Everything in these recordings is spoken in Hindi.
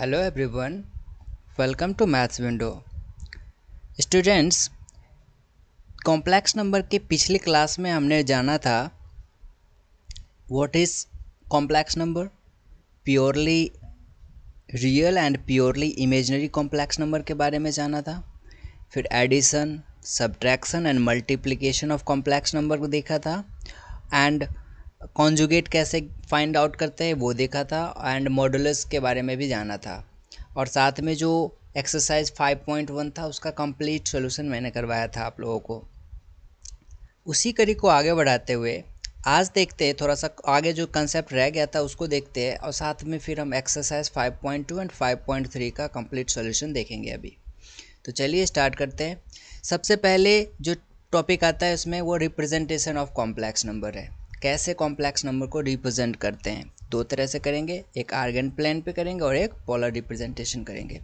Hello everyone, welcome to maths window. Students, complex number के पिछली क्लास में हमने जाना था what is complex number, purely real and purely imaginary complex number के बारे में जाना था। फिर addition, subtraction and multiplication of complex number को देखा था एंड कॉन्जुगेट कैसे फाइंड आउट करते हैं वो देखा था एंड मॉडुलस के बारे में भी जाना था। और साथ में जो एक्सरसाइज 5.1 था उसका कंप्लीट सॉल्यूशन मैंने करवाया था आप लोगों को। उसी कड़ी को आगे बढ़ाते हुए आज देखते हैं, थोड़ा सा आगे जो कंसेप्ट रह गया था उसको देखते हैं और साथ में फिर हम एक्सरसाइज 5.2 एंड 5.3 का कंप्लीट सॉल्यूशन देखेंगे अभी। तो चलिए स्टार्ट करते हैं। सबसे पहले जो टॉपिक आता है उसमें वो रिप्रेजेंटेशन ऑफ कॉम्प्लेक्स नंबर है। कैसे कॉम्प्लेक्स नंबर को रिप्रेजेंट करते हैं, दो तरह से करेंगे, एक आर्गन प्लेन पे करेंगे और एक पोलर रिप्रेजेंटेशन करेंगे।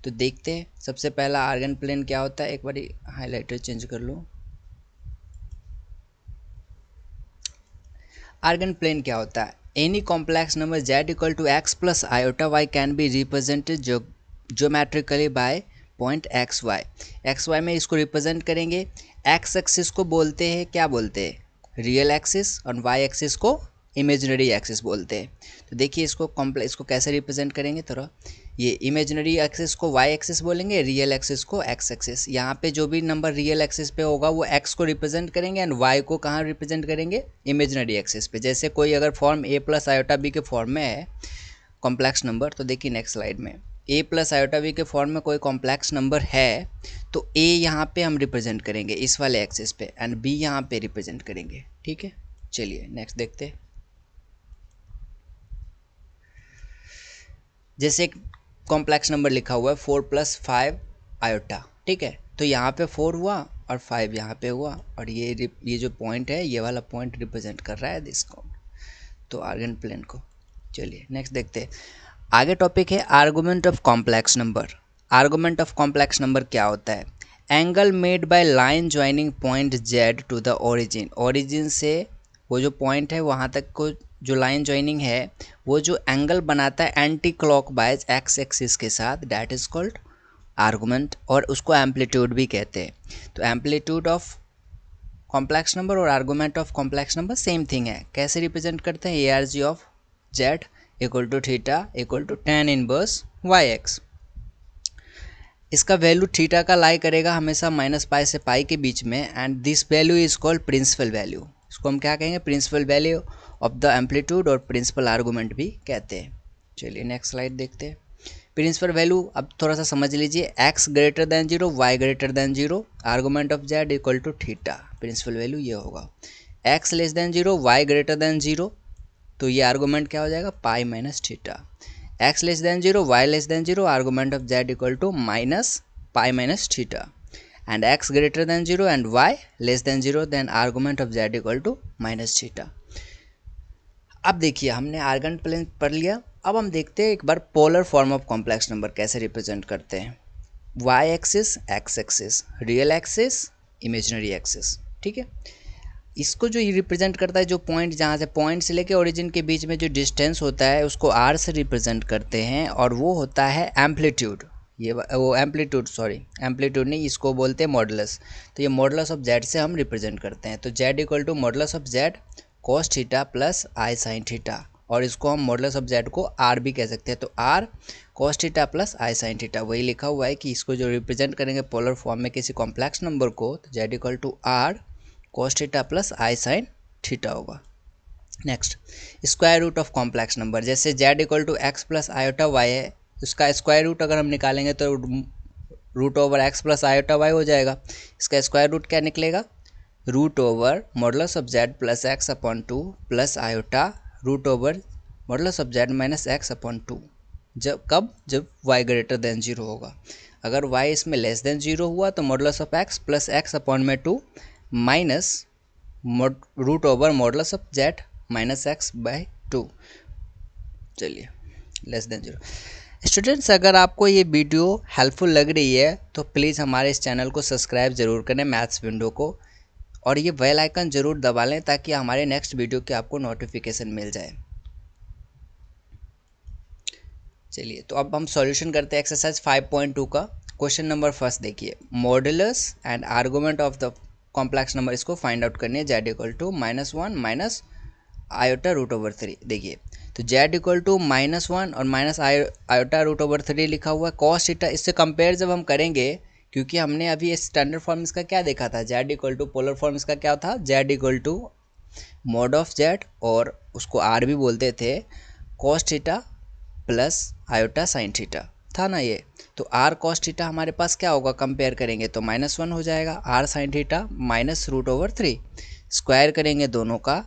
तो देखते हैं सबसे पहला आर्गन प्लेन क्या होता है। एक बार हाईलाइटर चेंज कर लो। आर्गन प्लेन क्या होता है? Any complex number z equal to x plus iota y can be represented geometrically by point X Y में इसको रिप्रेजेंट करेंगे। एक्स एक्सिस को बोलते हैं, क्या बोलते हैं, रियल एक्सिस, और वाई एक्सिस को इमेजिनरी एक्सिस बोलते हैं। तो देखिए इसको कैसे रिप्रेजेंट करेंगे। थोड़ा ये इमेजिनरी एक्सिस को वाई एक्सिस बोलेंगे, रियल एक्सिस को एक्स एक्सिस। यहाँ पे जो भी नंबर रियल एक्सिस पे होगा वो एक्स को रिप्रेजेंट करेंगे एंड वाई को कहाँ रिप्रेजेंट करेंगे, इमेजिनरी एक्सिस पे। जैसे कोई अगर फॉर्म ए प्लस आयोटा बी के फॉर्म में है कॉम्प्लेक्स नंबर, तो देखिए नेक्स्ट स्लाइड में ए प्लस आयोटा बी के फॉर्म में कोई कॉम्प्लेक्स नंबर है तो ए यहाँ पे हम रिप्रेजेंट करेंगे इस वाले एक्सिस पे एंड बी यहाँ पे रिप्रेजेंट करेंगे। ठीक है, चलिए नेक्स्ट देखते हैं। जैसे कॉम्प्लेक्स नंबर लिखा हुआ है 4 + 5 आयोटा, ठीक है, तो यहाँ पे 4 हुआ और 5 यहाँ पे हुआ और ये जो पॉइंट है ये वाला पॉइंट रिप्रेजेंट कर रहा है दिसको, तो आर्गन प्लेन को। चलिए नेक्स्ट देखते हैं। आगे टॉपिक है argument of complex number. Argument of complex number क्या होता है? Angle made by line joining point Z to the origin. Origin से वो जो पॉइंट है वहाँ तक को जो लाइन ज्वाइनिंग है वो जो एंगल बनाता है एंटी क्लॉकवाइज एक्स एक्सिस के साथ, दैट इज कॉल्ड आर्गुमेंट, और उसको एम्पलीट्यूड भी कहते हैं। तो एम्पलीट्यूड ऑफ कॉम्प्लेक्स नंबर और argument of complex number same thing है। कैसे रिप्रेजेंट करते हैं? A R G of Z equal to theta equal to tan inverse Y X. इसका वैल्यू थीटा का लाई करेगा हमेशा -π से π के बीच में and this value is called principal value. इसको हम क्या कहेंगे? Principal value of the amplitude और प्रिंसिपल आर्गूमेंट भी कहते हैं। चलिए नेक्स्ट स्लाइड देखते हैं। प्रिंसिपल वैल्यू अब थोड़ा सा समझ लीजिए। x greater than 0, y greater than 0, argument of z equal to theta. Principal value ये होगा। x less than 0, y greater than 0, तो ये आर्गूमेंट क्या हो जाएगा? Pi minus theta. X less than 0, Y less than 0, argument of Z equal to minus pi minus theta. And X greater than 0 and Y less than 0, then argument of Z equal to minus theta. अब देखिए हमने आर्गन प्लेन पढ़ लिया। अब हम देखते हैं एक बार polar form of complex number कैसे रिप्रेजेंट करते हैं। Y axis, X axis, real axis, imaginary axis. ठीक है, इसको जो रिप्रेजेंट करता है, जो पॉइंट जहाँ से पॉइंट से लेके ओरिजिन के बीच में जो डिस्टेंस होता है उसको आर से रिप्रेजेंट करते हैं और वो होता है एम्पलीट्यूड। ये वो एम्पलीट्यूड, सॉरी एम्पलीट्यूड नहीं, इसको बोलते हैं मॉडुलस। तो ये मॉडुलस ऑफ जेड से हम रिप्रेजेंट करते हैं। तो Z equal to modulus of Z cos theta plus I sine theta, और इसको हम मॉडुलस ऑफ जेड को आर भी कह सकते हैं। तो R cos theta plus I sine theta, वही लिखा हुआ है कि इसको जो रिप्रेजेंट करेंगे पोलर फॉर्म में किसी कॉम्प्लेक्स नंबर को, तो Z equal to R cos theta plus I sine theta होगा। Next, square root of complex number. जैसे z equal to X plus iota Y है, उसका स्क्वायर रूट अगर हम निकालेंगे तो root over X plus iota Y हो जाएगा। इसका स्क्वायर रूट क्या निकलेगा? Root over modulus of Z plus X upon 2 plus iota root over modulus of Z minus X upon 2। जब y ग्रेटर देन 0 होगा। अगर y इसमें लेस देन 0 हुआ तो modulus of x plus X upon में 2 minus root over modulus of Z minus X by 2। चलिए लेस देन 0। स्टूडेंट्स, अगर आपको ये वीडियो हेल्पफुल लग रही है तो प्लीज़ हमारे इस चैनल को सब्सक्राइब ज़रूर करें, मैथ्स विंडो को, और ये बेल आइकन ज़रूर दबा लें ताकि हमारे नेक्स्ट वीडियो की आपको नोटिफिकेशन मिल जाए। चलिए तो अब हम सॉल्यूशन करते हैं एक्सरसाइज 5.2 का। क्वेश्चन नंबर फर्स्ट देखिए, modulus and argument of the complex number इसको फाइंड आउट करनी है। Z equal to -1 minus iota root over 3। देखिए तो जेड इक्वल टू -1 और माइनस आयोटा रूट ओवर 3 लिखा हुआ है। कॉस थीटा इससे कंपेयर जब हम करेंगे, क्योंकि हमने अभी ये स्टैंडर्ड फॉर्म इसका क्या देखा था, Z equal to polar form इसका क्या था, Z equal to mod of Z और उसको आर भी बोलते थे, cos theta plus iota sine theta था ना ये। तो आर कॉस थीटा हमारे पास क्या होगा, कंपेयर करेंगे तो -1 हो जाएगा, R sine theta minus root over 3, square करेंगे दोनों का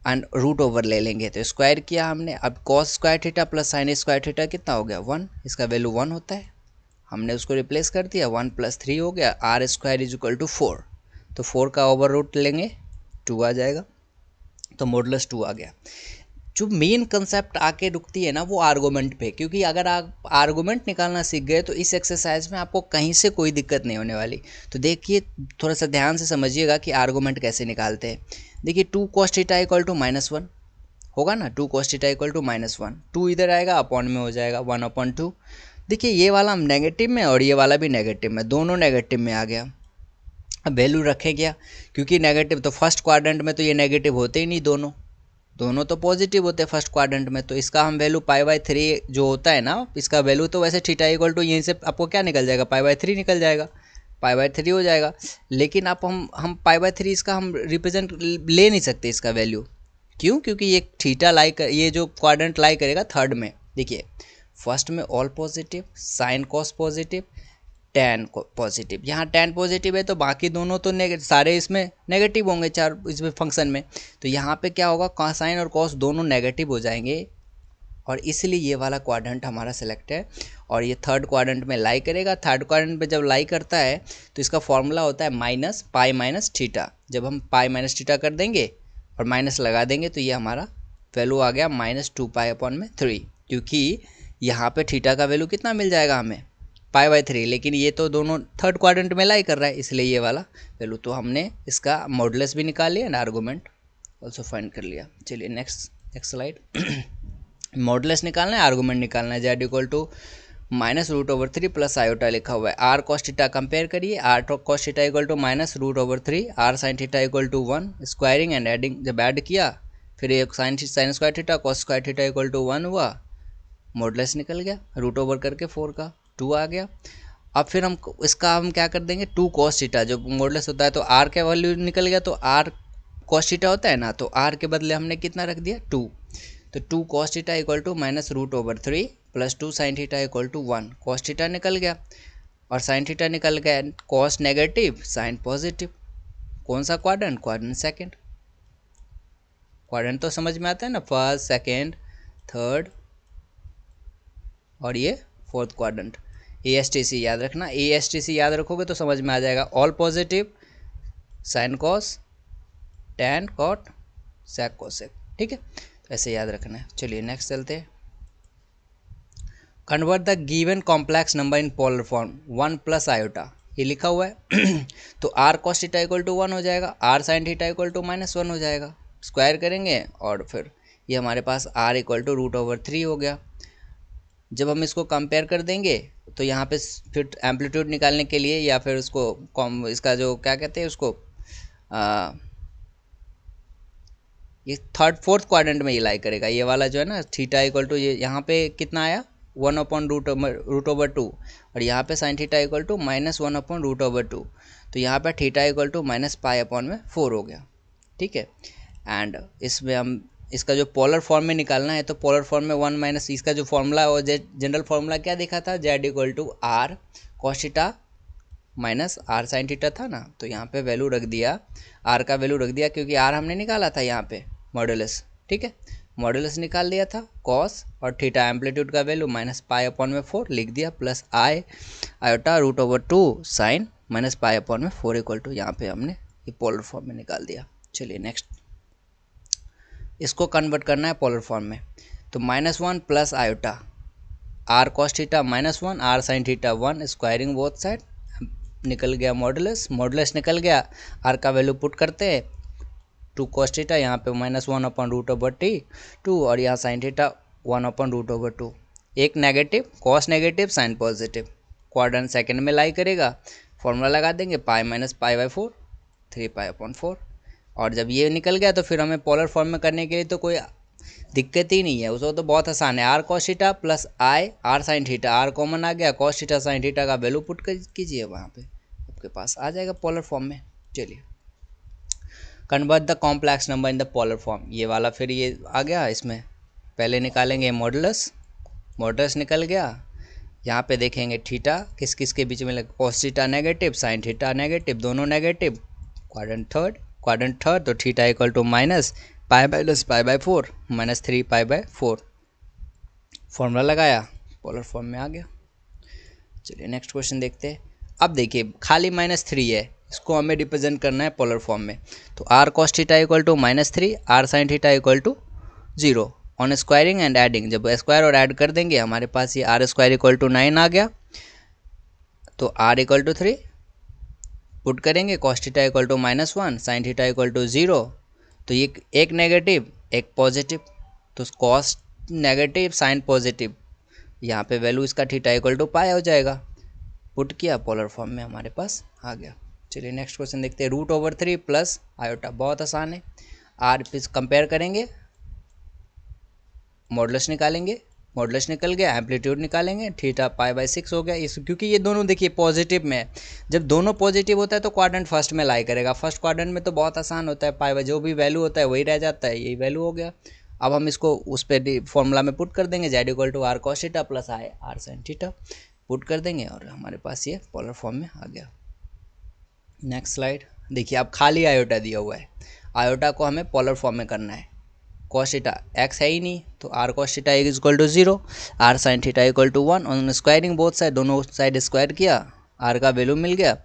एंड रूट ओवर ले लेंगे तो स्क्वायर किया हमने। अब cos square theta plus sign square theta कितना हो गया, 1, इसका वैल्यू 1 होता है, हमने उसको रिप्लेस कर दिया, 1 + 3 हो गया, R square is equal to 4, तो 4 का ओवर रूट लेंगे 2 आ जाएगा, तो मॉडुलस 2 आ गया। जो मेन कंसेप्ट आके रुकती है ना वो आर्गूमेंट पे, क्योंकि अगर आप आर्गूमेंट निकालना सीख गए तो इस एक्सरसाइज में आपको कहीं से कोई दिक्कत नहीं होने वाली। तो देखिए थोड़ा सा ध्यान से समझिएगा कि आर्गूमेंट कैसे निकालते हैं। देखिए 2 cos थीटा इक्वल टू -1 होगा ना, 2 cos थीटा इक्वल टू -1, 2 इधर आएगा अपॉन में हो जाएगा 1/2। देखिए ये वाला हम नेगेटिव में और ये वाला भी नेगेटिव में, दोनों नेगेटिव में आ गया। अब वैल्यू रखें क्या, क्योंकि नेगेटिव तो फर्स्ट क्वाड्रेंट में तो ये नेगेटिव होते ही नहीं, दोनों तो पॉजिटिव होते हैं फर्स्ट क्वाड्रेंट में, तो इसका हम वैल्यू π/3 जो होता है ना, इसका वैल्यू तो वैसे थीटा इक्वल टू यहीं से आपको क्या निकल जाएगा, π/3 निकल जाएगा, π/3 हो जाएगा। लेकिन अब हम π/3 इसका हम रिप्रेजेंट ले नहीं सकते इसका वैल्यू, क्यों, क्योंकि ये थीटा लाई कर, ये जो क्वाड्रेंट लाई करेगा थर्ड में। देखिए फर्स्ट में all positive, sine cos positive, ten positive, यहाँ टेन पॉजिटिव है तो बाकी दोनों तो सारे इसमें नेगेटिव होंगे, चार इसमें फंक्शन में, तो यहाँ पे क्या होगा, साइन और कॉस दोनों नेगेटिव हो जाएंगे, और इसलिए ये वाला क्वाड्रेंट हमारा सेलेक्ट है और ये थर्ड क्वाड्रेंट में लाई करेगा। थर्ड क्वाड्रेंट पे जब लाई करता है तो इसका फॉर्मूला होता है माइनस पाई माइनस थीटा। जब हम पाई माइनस थीटा कर देंगे और माइनस लगा देंगे तो ये हमारा वैल्यू आ गया -2π/3, क्योंकि यहाँ पे थीटा का वैल्यू कितना मिल जाएगा हमें, π/3, लेकिन ये तो दोनों थर्ड क्वाड्रेंट में लाई कर रहा है, इसलिए ये वाला वैल्यू। तो हमने इसका मॉडुलस भी निकाल लिया एंड आर्गूमेंट ऑल्सो फाइंड कर लिया। चलिए नेक्स्ट स्लाइड। मॉडुलस निकालना है, आर्गूमेंट निकालना है। Z equal to -√3 plus iota लिखा हुआ है। आर कॉस थीटा कंपेयर करिए, R cos theta equal to -√3, R sine theta equal to 1, squaring and adding, जब ऐड किया फिर एक sine square theta cos square theta equal to 1 हुआ, मॉडुलस निकल गया, रूट ओवर करके 4 का 2 आ गया। अब फिर हम इसका हम क्या कर देंगे, 2 cos थीटा, जो मॉडुलस होता है तो आर का वैल्यू निकल गया, तो आर cos थीटा होता है ना, तो आर के बदले हमने कितना रख दिया 2, तो 2 cos theta equal to -√3 plus 2 sine theta equal to 1, cos theta निकल गया और साइन थीटा निकल गया, cos नेगेटिव साइन पॉजिटिव, कौन सा क्वाड्रेंट, क्वाड्रेंट सेकेंड। क्वाड्रेंट तो समझ में आता है ना, फर्स्ट सेकेंड थर्ड और ये फोर्थ क्वाड्रेंट। ASTC याद रखना, ASTC याद रखोगे तो समझ में आ जाएगा, all positive, sine cos, tan cot, sec cosec, ठीक है, तो ऐसे याद रखना है। चलिए नेक्स्ट चलते हैं। Convert the given complex number in polar form 1 plus iota, ये लिखा हुआ है तो R cos theta equal to 1 हो जाएगा, R sine theta equal to -1 हो जाएगा, स्क्वायर करेंगे और फिर ये हमारे पास आर इक्वल टू √3 हो गया। जब हम इसको कंपेयर कर देंगे तो यहाँ पे फिर एम्पलीट्यूड निकालने के लिए या फिर उसको इसका जो क्या कहते हैं उसको ये थर्ड फोर्थ क्वाड्रेंट में ये लाई करेगा, ये वाला जो है ना थीटा इक्वल टू, ये यहाँ पे कितना आया 1/√2 और यहाँ पे साइन थीटा इक्वल टू -1/√2, तो यहाँ पे थीटा इक्वल टू -π/4 हो गया, ठीक है। एंड इसमें हम इसका जो पोलर फॉर्म में निकालना है तो पोलर फॉर्म में 1 माइनस इसका जो फॉर्मूला और जनरल फॉर्मूला क्या देखा था, Z equal to R cos theta minus R sine theta था ना, तो यहाँ पे वैल्यू रख दिया, आर का वैल्यू रख दिया क्योंकि आर हमने निकाला था यहाँ पे मॉडुलस, ठीक है, मॉडुलस निकाल दिया था, कॉस और थीटा एम्पलीट्यूड का वैल्यू -π/4 लिख दिया, plus iota √2 sine -π/4 equal to, यहाँ पे हमने ये पोलर फॉर्म में निकाल दिया। चलिए नेक्स्ट, इसको कन्वर्ट करना है पोलर फॉर्म में, तो -1 plus iota, R cos theta -1, R sine theta 1, squaring both side, निकल गया मॉडुलस निकल गया, आर का वैल्यू पुट करते हैं 2 cos थीटा, यहाँ पे -1/√2 और यहाँ साइन थीटा 1/√2, एक negative, cos negative, sine positive, quadrant second में लाई करेगा, फॉर्मूला लगा देंगे pi minus pi by 4, 3 pi upon 4। और जब ये निकल गया तो फिर हमें पोलर फॉर्म में करने के लिए तो कोई दिक्कत ही नहीं है, उसको तो बहुत आसान है। R cos theta plus I R sine theta, R common आ गया, कॉस थीटा साइन थीटा का वैल्यू पुट कीजिए, वहाँ पे आपके पास आ जाएगा पोलर फॉर्म में। चलिए, convert the complex number in the polar form, ये वाला फिर ये आ गया। इसमें पहले निकालेंगे मॉडुलस, मॉडुलस निकल गया। यहाँ पे देखेंगे थीटा किस किस के बीच में लगे, cos theta negative, sine theta negative, दोनों नेगेटिव, क्वाड्रेंट थर्ड, तो theta equal to minus pi minus pi by 4 minus 3 pi by 4, formula लगाया, पोलर फॉर्म में आ गया। चलिए नेक्स्ट क्वेश्चन देखते हैं। अब देखिए खाली -3 है, इसको हमें रिप्रेजेंट करना है पोलर फॉर्म में, तो R cos theta equal to -3, R sine theta equal to 0 on squaring and adding. जब स्क्वायर और ऐड कर देंगे हमारे पास ये आर स्क्वायर इक्वल टू 9 आ गया, तो आर इक्वल टू 3 पुट करेंगे, cos theta equal to -1, sine theta equal to 0, तो ये एक नेगेटिव एक पॉजिटिव, तो कॉस नेगेटिव साइन पॉजिटिव, यहाँ पे वैल्यू इसका थीटा इक्वल टू पाई हो जाएगा, पुट किया पोलर फॉर्म में हमारे पास आ गया। चलिए नेक्स्ट क्वेश्चन देखते हैं। √3 प्लस आयोटा, बहुत आसान है। आर पे कंपेयर करेंगे, मॉडुलस निकालेंगे, मॉडुलस निकल गया, एम्पलीट्यूड निकालेंगे, थीटा पाई बाई 6 हो गया। इस क्योंकि ये दोनों देखिए पॉजिटिव में है, जब दोनों पॉजिटिव होता है तो क्वाड्रेंट फर्स्ट में लाई करेगा, फर्स्ट क्वाड्रेंट में तो बहुत आसान होता है, पाई बाई जो भी वैल्यू होता है वही रह जाता है, यही वैल्यू हो गया। अब हम इसको उस पर फॉर्मूला में पुट कर देंगे, Z equal to R cos theta plus I R sine theta, put कर देंगे और हमारे पास ये पोलर फॉर्म में आ गया। नेक्स्ट स्लाइड देखिए, अब खाली आयोटा दिया हुआ है, आयोटा को हमें पोलर फॉर्म में करना है। कॉस थीटा एक्स है ही नहीं, तो R cos theta is equal to 0, R sine theta equal to 1, on squaring both side, दोनों साइड स्क्वायर किया, आर का वैल्यू मिल गया,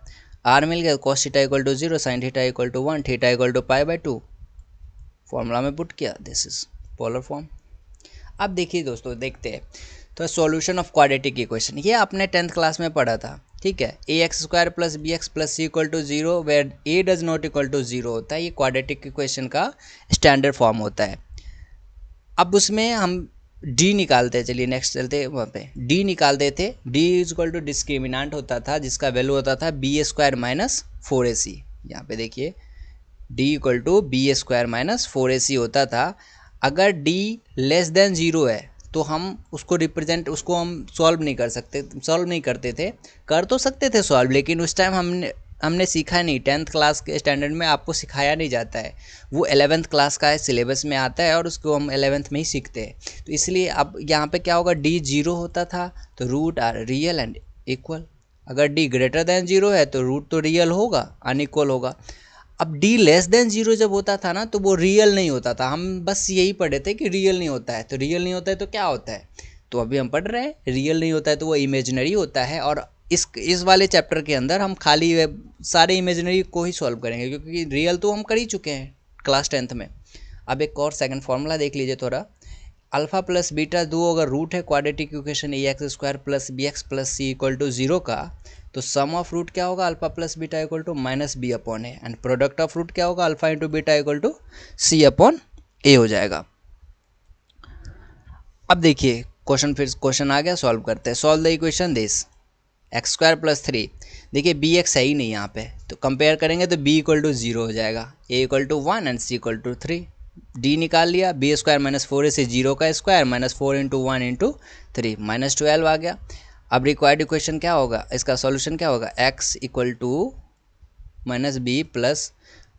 आर मिल गया, cos theta equal to 0, sine theta equal to 1, theta equal to pi by 2, formula में पुट किया, दिस इज पोलर फॉर्म। अब देखिए दोस्तों, देखते हैं तो सॉल्यूशन ऑफ क्वाड्रेटिक इक्वेशन, ये आपने 10th क्लास में पढ़ा था, ठीक है। ax² plus bx plus C equal to 0 where a does not equal to 0 होता है, ये क्वाड्रेटिक इक्वेशन का स्टैंडर्ड फॉर्म होता है। अब उसमें हम d निकालते हैं, चलिए नेक्स्ट चलते हैं, वहाँ पे d निकालते थे, d is equal to discriminant होता था जिसका वैल्यू होता था b² माइनस 4ac, यहाँ पे देखिए d equal to b² minus 4ac होता था। अगर d लेस देन 0 है तो हम उसको रिप्रेजेंट, उसको हम सॉल्व नहीं कर सकते, सॉल्व नहीं करते थे, कर तो सकते थे सॉल्व, लेकिन उस टाइम हमने सीखा नहीं, 10th क्लास के स्टैंडर्ड में आपको सिखाया नहीं जाता है, वो 11th क्लास का सिलेबस में आता है और उसको हम 11th में ही सीखते हैं। तो इसलिए अब यहाँ पे क्या होगा, d 0 होता था तो root are real and equal, अगर d ग्रेटर देन 0 है तो रूट तो रियल होगा, अनइक्वल होगा। अब d लेस देन 0 जब होता था ना तो वो रियल नहीं होता था, हम बस यही पढ़े थे कि रियल नहीं होता है, तो रियल नहीं होता है तो क्या होता है, तो अभी हम पढ़ रहे हैं रियल नहीं होता है तो वो इमेजिनरी होता है। और इस वाले चैप्टर के अंदर हम खाली सारे इमेजिनरी को ही सॉल्व करेंगे, क्योंकि रियल तो हम कर ही चुके हैं क्लास 10th में। अब एक और सेकंड फॉर्मूला देख लीजिए थोड़ा, अल्फा प्लस बीटा दो अगर रूट है quadratic equation ax² plus bx plus C equal to 0 का, तो सम ऑफ रूट क्या होगा, alpha plus beta equal to minus B upon A, and product of root क्या होगा, alpha into beta equal to C upon A हो जाएगा। अब देखिए क्वेश्चन आ गया, सॉल्व करते हैं। Solve the equation this x² plus 3, देखिए bx है ही नहीं यहाँ पे, तो कंपेयर करेंगे तो b इक्वल टू 0 हो जाएगा, a equal to 1 and c equal to 3, d निकाल लिया, b² माइनस 4a से 0 का square minus 4 into 1 into 3 minus 12 आ गया। अब रिक्वायर्ड इक्वेशन क्या होगा, इसका सॉल्यूशन क्या होगा, x equal to minus B plus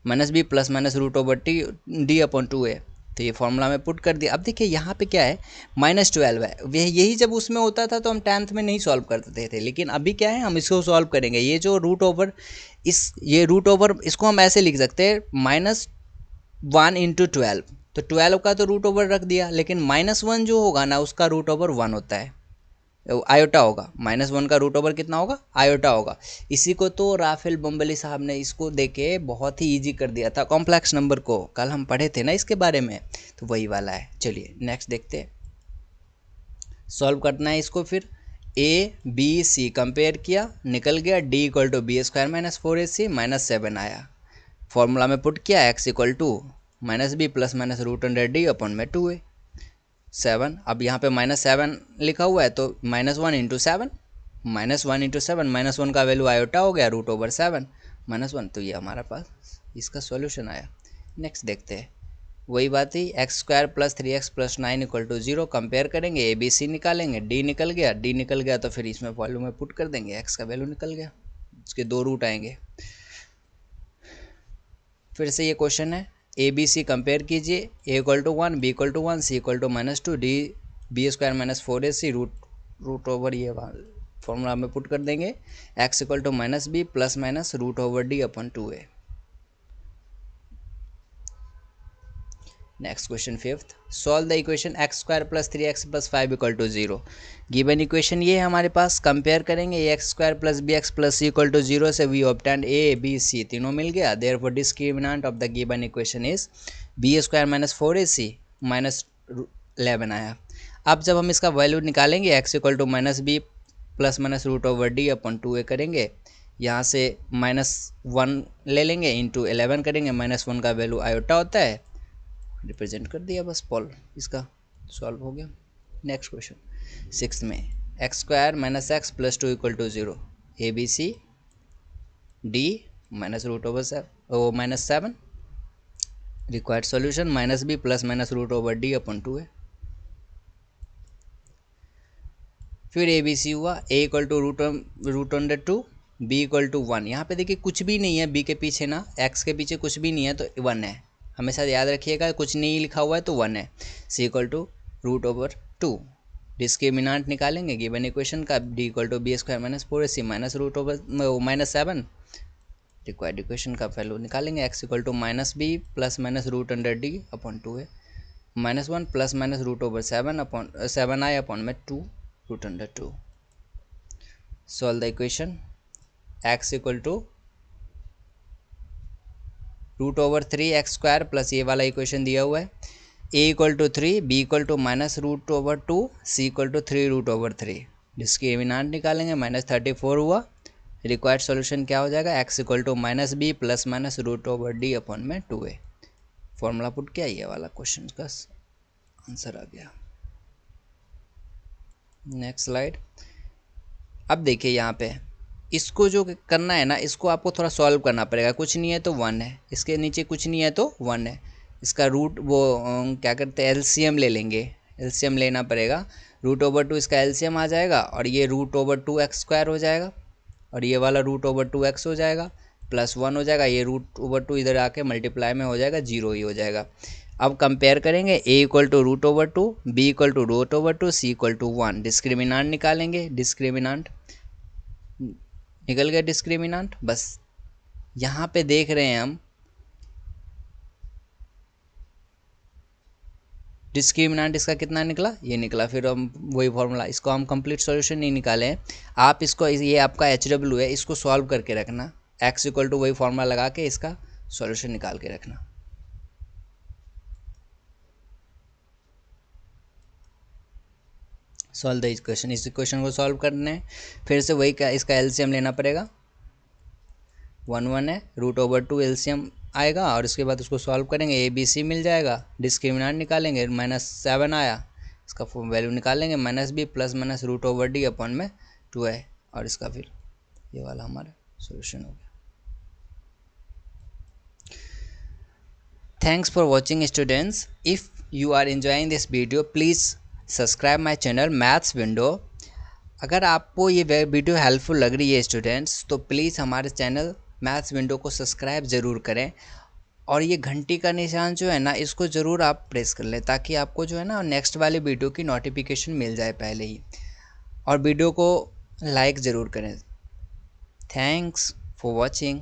minus root over D upon 2a, तो ये फॉर्मूला में पुट कर दिया। अब देखिए यहाँ पे क्या है, -12 है, यही जब उसमें होता था तो हम 10th में नहीं सॉल्व करते थे, लेकिन अभी क्या है, हम इसको सॉल्व करेंगे। ये जो रूट ओवर इसको हम ऐसे लिख सकते हैं -1 इंटू 12, तो 12 का तो रूट ओवर रख दिया, लेकिन -1 जो होगा ना उसका रूट ओवर 1 होता है, आयोटा होगा, -1 का रूट ओवर कितना होगा, आयोटा होगा। इसी को तो राफेल बम्बली साहब ने इसको देके बहुत ही इजी कर दिया था, कॉम्प्लेक्स नंबर को, कल हम पढ़े थे ना इसके बारे में, तो वही वाला है। चलिए नेक्स्ट देखते हैं, सॉल्व करना है इसको। फिर a b c कंपेयर किया, निकल गया d equal to b² minus 4ac minus 7 आया, फॉर्मूला में पुट किया, x equal to minus B plus minus root under D upon में 2a, 7। अब यहाँ पे -7 लिखा हुआ है तो -1 × 7, -1 × 7, -1 का वैल्यू आयोटा हो गया √7 -1, तो ये हमारा पास इसका सॉल्यूशन आया। नेक्स्ट देखते हैं, वही बात ही x² + 3x + 9 = 0 कंपेयर करेंगे, ABC निकालेंगे, D निकल गया तो फिर इसमें वैल्यू में पुट कर देंगे, x का वैल्यू निकल गया, इसके 2 रूट आएंगे। फिर से ये क्वेश्चन है, ABC कंपेयर कीजिए, A = 1, B = 1, C = -2, D B² - 4AC √, ये फॉर्मूला में पुट कर देंगे, x = -b ± √d/2a। Next question 5th, solve the equation x² + 3x + 5 = 0। Given equation ये है हमारे पास, कंपेयर करेंगे x² + bx + c = 0 से we obtained a b c तीनों मिल गया, therefore discriminant of the given equation is b² - 4ac -11 आया। अब जब हम इसका वैल्यू निकालेंगे x = -b ± √d/2a करेंगे, यहाँ से -1 ले लेंगे, इंटू 11 करेंगे, -1 का वैल्यू आयोटा होता है, रिप्रेजेंट कर दिया, बस इसका सॉल्व हो गया। नेक्स्ट क्वेश्चन 6th में, x² - x + 2 = 0, ABC D -7 required solution -b ± √d/2a। फिर ABC हुआ, A = √2, B = 1। यहाँ पे देखिए कुछ भी नहीं है, B के पीछे ना, x के पीछे कुछ भी नहीं है तो 1 है, हमेशा याद रखिएगा, कुछ नहीं लिखा हुआ है तो 1 है। C = √2, डिस्क्रिमिनेंट निकालेंगे गिवन इक्वेशन का, D = b² - 4ac -7, required equation का वैल्यू निकालेंगे, x = -b ± √d/2a, -1 ± √7 आया अपॉन में 2 √2। Solve the equation, x = √3x² plus ये वाला इक्वेशन दिया हुआ है, A = 3, B = -√2, C = 3√3, डिस्क्रिमिनेंट निकालेंगे, -34 हुआ, रिक्वायर्ड सॉल्यूशन क्या हो जाएगा, x = -b ± √d/2a। Formula put किया, ये वाला क्वेश्चन का आंसर आ गया। Next slide. अब देखिए यहाँ पे इसको जो करना है ना, इसको आपको थोड़ा सॉल्व करना पड़ेगा, कुछ नहीं है तो 1 है, इसके नीचे कुछ नहीं है तो 1 है, इसका रूट वो क्या करते हैं, LCM ले लेंगे, LCM लेना पड़ेगा, √2 इसका LCM आ जाएगा, और ये √2x² हो जाएगा, और ये वाला √2x हो जाएगा, +1 हो जाएगा, ये √2 इधर आके मल्टीप्लाई में हो जाएगा, 0 ही हो जाएगा। अब कंपेयर करेंगे, A = √2, B = √2, C = 1, डिस्क्रिमिनेंट निकालेंगे, डिस्क्रिमिनेंट निकल गया, डिस्क्रिमिनेंट, बस यहाँ पे देख रहे हैं हम डिस्क्रिमिनेंट इसका कितना निकला, ये निकला, फिर हम वही फॉर्मूला, इसको हम कंप्लीट सॉल्यूशन नहीं निकाले हैं, आप इसको, ये आपका HW है, इसको सॉल्व करके रखना, x = वही फॉर्मूला लगा के इसका सॉल्यूशन निकाल के रखना। सॉल्व द इक्वेशन, इस इक्वेशन को सॉल्व करने फिर से वही का इसका LCM लेना पड़ेगा, 1 है, √2 LCM आएगा, और इसके बाद उसको सॉल्व करेंगे, ABC मिल जाएगा, डिस्क्रिमिनेंट निकालेंगे, -7 आया, इसका वैल्यू निकालेंगे, -b ± √d/2 है, और इसका फिर ये वाला हमारा सॉल्यूशन हो गया। Thanks for watching students, if you are enjoying this video please subscribe my channel maths window. अगर आपको ये वीडियो हेल्पफुल लग रही है स्टूडेंट्स, तो प्लीज़ हमारे चैनल मैथ्स विंडो को सब्सक्राइब ज़रूर करें, और ये घंटी का निशान जो है ना, इसको ज़रूर आप प्रेस कर लें, ताकि आपको जो है ना नेक्स्ट वाले वीडियो की नोटिफिकेशन मिल जाए पहले ही, और वीडियो को लाइक ज़रूर करें। Thanks for watching.